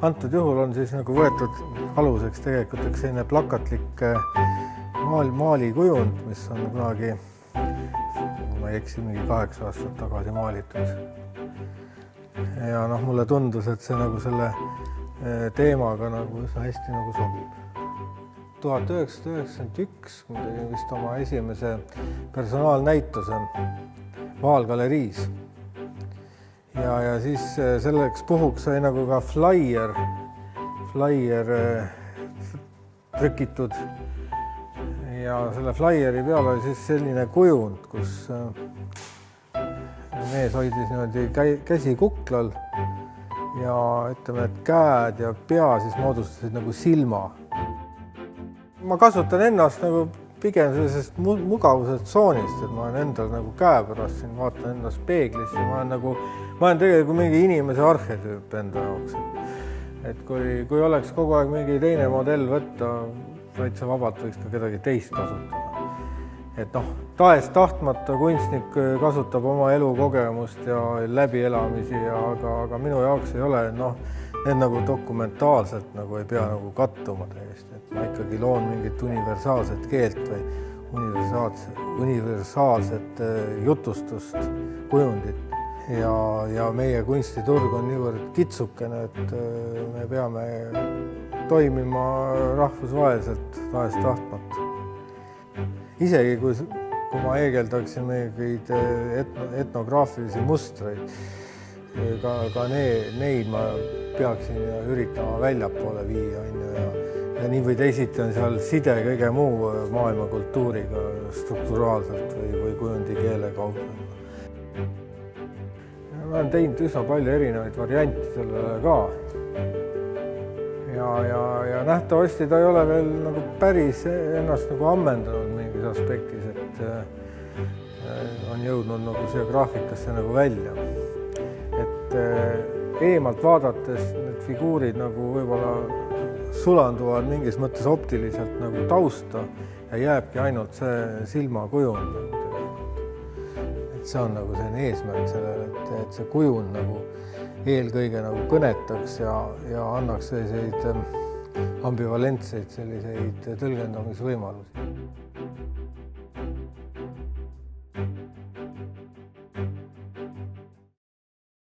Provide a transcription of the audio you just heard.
Antud juhul on siis nagu võetud aluseks tegelikult üks selline plakatlik maalikujund, mis on kunagi, ma ei eksi, mingi 8 aastat tagasi maalitud. Ja mulle tundus, et see nagu selle teemaga nagu üsna hästi nagu sobib. 1991 tegin vist oma esimese personaalnäituse Vaalgaleriis. Ja siis selleks puhuks sai nagu ka flyer trükitud ja selle flyeri peal oli siis selline kujund, kus mees hoidis niimoodi käsi kuklal ja ütleme, et käed ja pea siis moodustasid nagu silma. Ma kasutan ennast nagu pigem sellisest mugavusest tsoonist, et ma olen endal nagu käepärast siin, vaatan ennast peeglisse, ma olen tegelikult mingi inimese arhetüüp enda jaoks. Et kui oleks kogu aeg mingi teine modell võtta, täitsa vabalt võiks ka kedagi teist kasutada. Et tahes-tahtmata kunstnik kasutab oma elukogemust ja läbielamisi, aga minu jaoks ei ole, need nagu dokumentaalselt nagu ei pea nagu kattuma täiesti. Et ma ikkagi loon mingit universaalset keelt või universaalset jutustust, kujundit. Ja meie kunstiturg on niivõrd kitsukene, et me peame toimima rahvusvaheliselt tahes-tahtmata. Isegi kui ma eegeldaksin mingeid etnograafilisi mustreid, ka neid ma peaksin üritama väljapoole viia. Ja nii või teisiti on seal side kõige muu maailma kultuuriga strukturaalselt või kujundikeele kaudu. Ma olen teinud üsna palju erinevaid variante sellele ka. Ja nähtavasti ta ei ole veel nagu päris ennast nagu ammendanud mingis aspektis, et on jõudnud nagu see graafikasse nagu välja. Et eemalt vaadates need figuurid nagu võib-olla sulanduvad mingis mõttes optiliselt nagu tausta ja jääbki ainult see silmakujund. Et see on nagu selline eesmärk sellele, et see kujund nagu eelkõige nagu kõnetaks ja annaks selliseid ambivalentseid selliseid tõlgendamisvõimalusi.